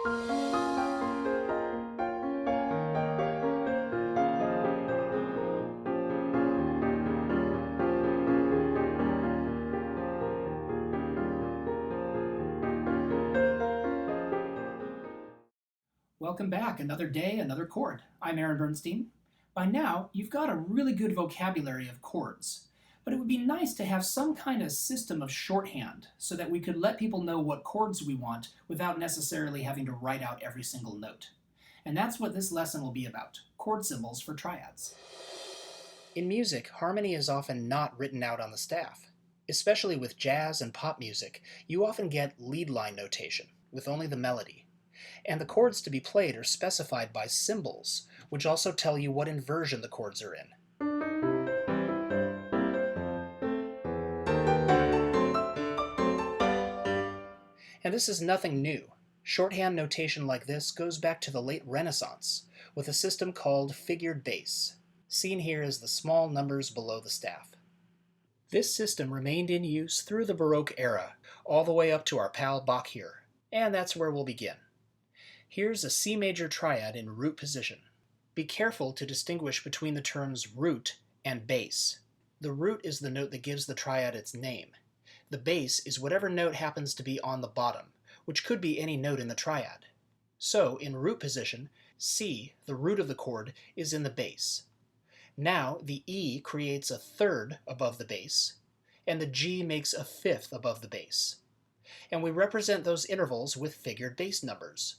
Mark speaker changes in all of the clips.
Speaker 1: Welcome back. Another day, another chord. I'm Aaron Bernstein. By now, you've got a really good vocabulary of chords, but it would be nice to have some kind of system of shorthand so that we could let people know what chords we want without necessarily having to write out every single note. And that's what this lesson will be about, chord symbols for triads. In music, harmony is often not written out on the staff. Especially with jazz and pop music, you often get lead line notation, with only the melody. And the chords to be played are specified by symbols, which also tell you what inversion the chords are in. And this is nothing new. Shorthand notation like this goes back to the late Renaissance, with a system called figured bass. Seen here as the small numbers below the staff. This system remained in use through the Baroque era, all the way up to our pal Bach here, and that's where we'll begin. Here's a C major triad in root position. Be careful to distinguish between the terms root and bass. The root is the note that gives the triad its name. The bass is whatever note happens to be on the bottom, which could be any note in the triad. So, in root position, C, the root of the chord, is in the bass. Now, the E creates a third above the bass, and the G makes a fifth above the bass. And we represent those intervals with figured bass numbers.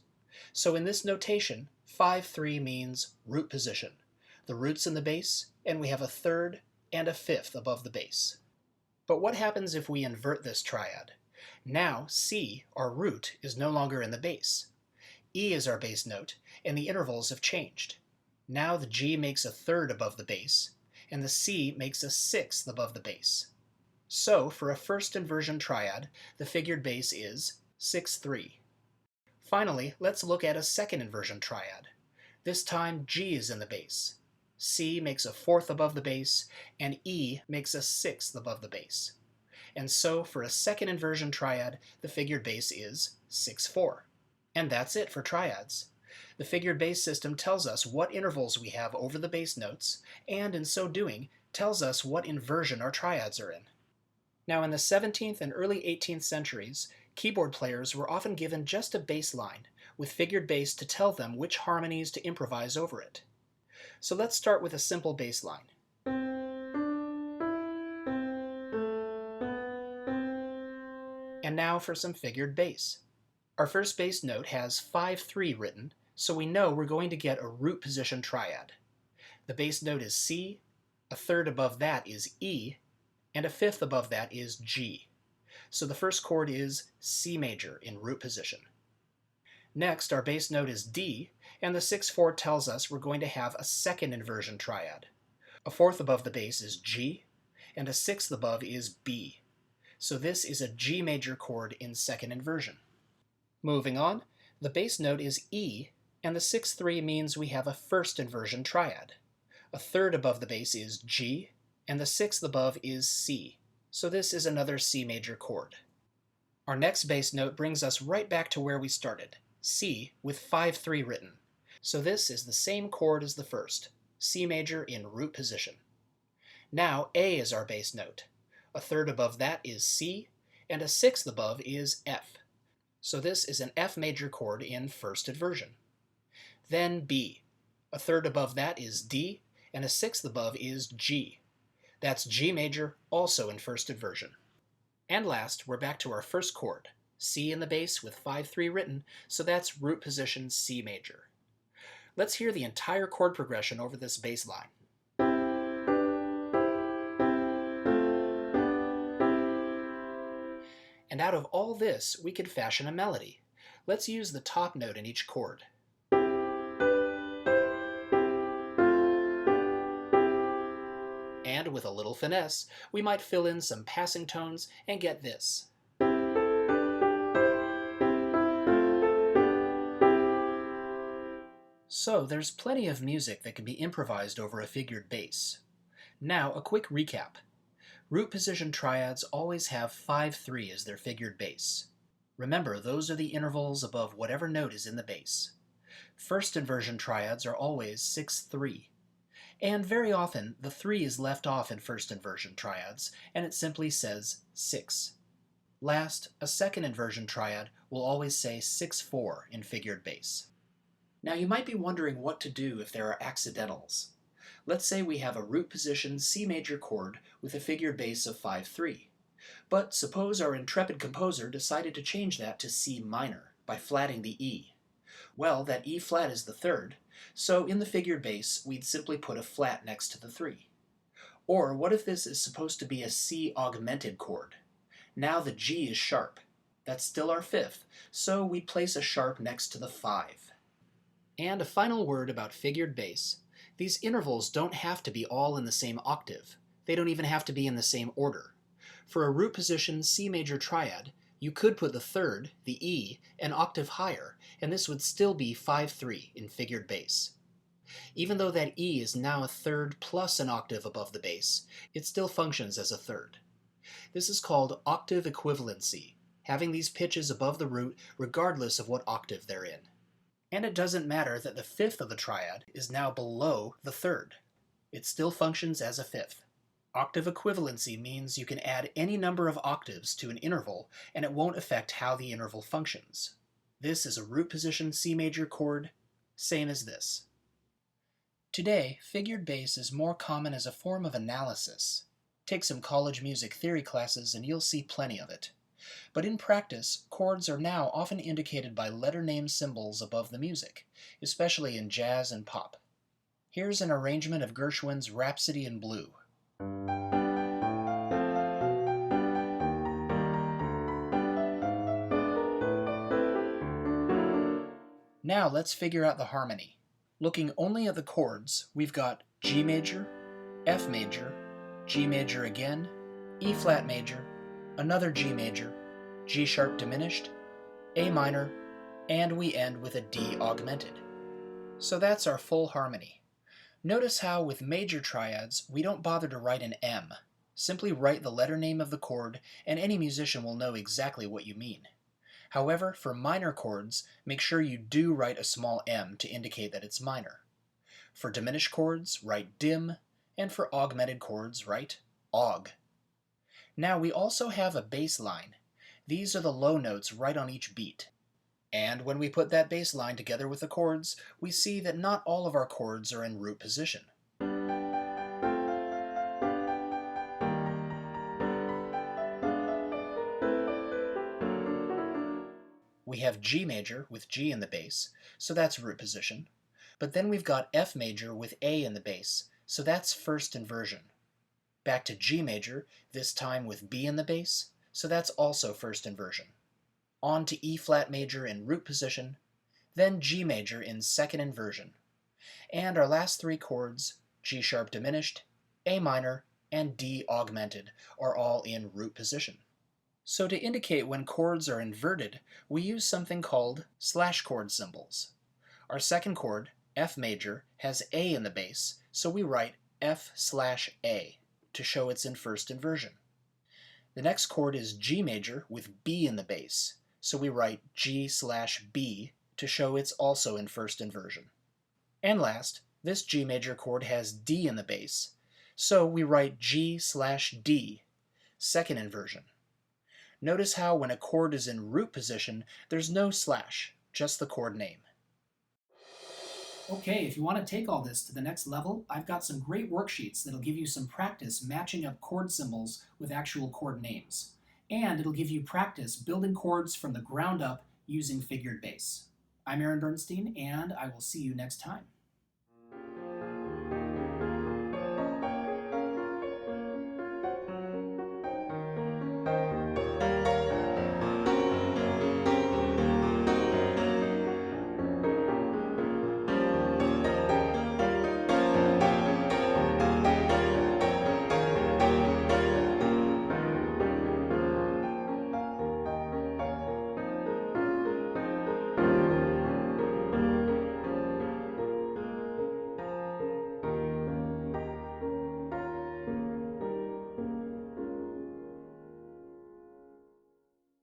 Speaker 1: So in this notation, 5-3 means root position. The root's in the bass, and we have a third and a fifth above the bass. But what happens if we invert this triad? Now C, our root, is no longer in the bass. E is our bass note, and the intervals have changed. Now the G makes a third above the bass, and the C makes a sixth above the bass. So for a first inversion triad, the figured bass is 6-3. Finally, let's look at a second inversion triad. This time G is in the bass. C makes a fourth above the bass, and E makes a sixth above the bass. And so for a second inversion triad, the figured bass is 6-4. And that's it for triads. The figured bass system tells us what intervals we have over the bass notes, and in so doing, tells us what inversion our triads are in. Now in the 17th and early 18th centuries, keyboard players were often given just a bass line, with figured bass to tell them which harmonies to improvise over it. So let's start with a simple bass line. And now for some figured bass. Our first bass note has 5-3 written, so we know we're going to get a root position triad. The bass note is C, a third above that is E, and a fifth above that is G. So the first chord is C major in root position. Next, our bass note is D, and the 6-4 tells us we're going to have a second inversion triad. A fourth above the bass is G, and a sixth above is B. So this is a G major chord in second inversion. Moving on, the bass note is E, and the 6-3 means we have a first inversion triad. A third above the bass is G, and the sixth above is C. So this is another C major chord. Our next bass note brings us right back to where we started, C with 5-3 written. So this is the same chord as the first, C major in root position. Now A is our bass note. A third above that is C, and a sixth above is F. So this is an F major chord in first inversion. Then B. A third above that is D, and a sixth above is G. That's G major, also in first inversion. And last, we're back to our first chord, C in the bass with 5-3 written, so that's root position C major. Let's hear the entire chord progression over this bass line. And out of all this, we could fashion a melody. Let's use the top note in each chord. And with a little finesse, we might fill in some passing tones and get this. So there's plenty of music that can be improvised over a figured bass. Now a quick recap. Root position triads always have 5-3 as their figured bass. Remember, those are the intervals above whatever note is in the bass. First inversion triads are always 6-3. And very often, the 3 is left off in first inversion triads, and it simply says 6. Last, a second inversion triad will always say 6-4 in figured bass. Now you might be wondering what to do if there are accidentals. Let's say we have a root position C major chord with a figured bass of 5-3. But suppose our intrepid composer decided to change that to C minor by flatting the E. Well, that E flat is the third, so in the figured bass we'd simply put a flat next to the 3. Or what if this is supposed to be a C augmented chord? Now the G is sharp. That's still our fifth, so we place a sharp next to the 5. And a final word about figured bass. These intervals don't have to be all in the same octave. They don't even have to be in the same order. For a root position C major triad, you could put the third, the E, an octave higher, and this would still be 5-3 in figured bass. Even though that E is now a third plus an octave above the bass, it still functions as a third. This is called octave equivalency, having these pitches above the root regardless of what octave they're in. And it doesn't matter that the fifth of the triad is now below the third. It still functions as a fifth. Octave equivalency means you can add any number of octaves to an interval and it won't affect how the interval functions. This is a root position C major chord, same as this. Today, figured bass is more common as a form of analysis. Take some college music theory classes and you'll see plenty of it. But in practice, chords are now often indicated by letter name symbols above the music, especially in jazz and pop. Here's an arrangement of Gershwin's Rhapsody in Blue. Now let's figure out the harmony. Looking only at the chords, we've got G major, F major, G major again, E flat major, another G major, G sharp diminished, A minor, and we end with a D augmented. So that's our full harmony. Notice how with major triads we don't bother to write an M. Simply write the letter name of the chord and any musician will know exactly what you mean. However, for minor chords, make sure you do write a small m to indicate that it's minor. For diminished chords, write dim, and for augmented chords, write aug. Now we also have a bass line. These are the low notes right on each beat. And when we put that bass line together with the chords, we see that not all of our chords are in root position. We have G major with G in the bass, so that's root position. But then we've got F major with A in the bass, so that's first inversion. Back to G major, this time with B in the bass, so that's also first inversion. On to E flat major in root position, then G major in second inversion. And our last three chords, G sharp diminished, A minor, and D augmented, are all in root position. So to indicate when chords are inverted, we use something called slash chord symbols. Our second chord, F major, has A in the bass, so we write F/A to show it's in first inversion. The next chord is G major with B in the bass, so we write G/B to show it's also in first inversion. And last, this G major chord has D in the bass, so we write G/D, second inversion. Notice how when a chord is in root position, there's no slash, just the chord name. Okay, if you want to take all this to the next level, I've got some great worksheets that'll give you some practice matching up chord symbols with actual chord names. And it'll give you practice building chords from the ground up using figured bass. I'm Aaron Bernstein, and I will see you next time.